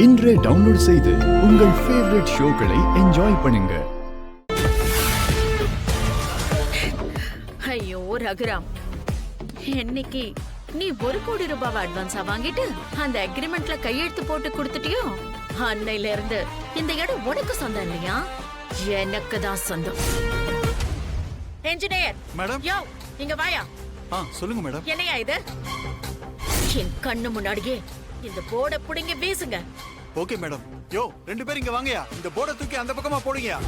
இன்றே டவுன்லோட் செய்து உங்கள் ஃபேவரட் ஷோக்களை என்ஜாய் பண்ணுங்க. ஐயோ ரகுராம், என்னைக்கு நீ 1 கோடி ரூபாய் அட்வான்ஸா வாங்கிட்டு அந்த அக்ரிமெண்ட்ல கையெழுத்து போட்டு கொடுத்துட்டியோ, அன்னையில இருந்து இந்த இடம் உனக்கு சொந்தம் இல்லையா, எனக்கு தான் சொந்தம். என்ஜினியர் மேடம், யோ இங்க வாயா. சொல்லுங்க மேடம். என்னையா இது? என் கண்ணு முன்னாடியே இந்த போர்டை புடிங்க வீசுங்க. Okay madam. யோ 2 பேரும் இங்க வாங்கயா. இந்த போர்டை தூக்கி அந்த பக்கமா போடுங்கயா.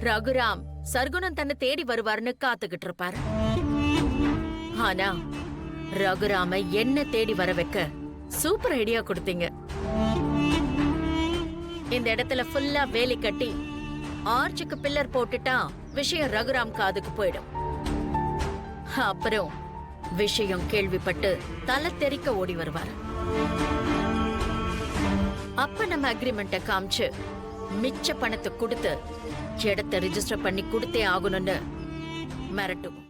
ரகுராம் சர்க்குணம் தன்னை தேடி வருவார்னு காத்துக்கிட்டு இருப்பாரு. ஆனா ரகுராம என்ன தேடி வர வைக்க சூப்பர் ஐடியா கொடுத்தீங்க. இந்த இடத்துல ஃபுல்லா வேலி கட்டி ஆர்ச்சுக்கு பில்லர் போட்டுட்டா விஷயம் ரகுராம் காதுக்கு போயிடும். அப்புறம் விஷயம் கேள்விப்பட்டு தலை தெறிக்க ஓடி வருவார். அப்ப நம்ம அக்ரிமெண்ட காமிச்சு மிச்ச பணத்தை கொடுத்து இடத்தை ரிஜிஸ்டர் பண்ணி கொடுத்தே ஆகணும்னு மிரட்டுவோம்.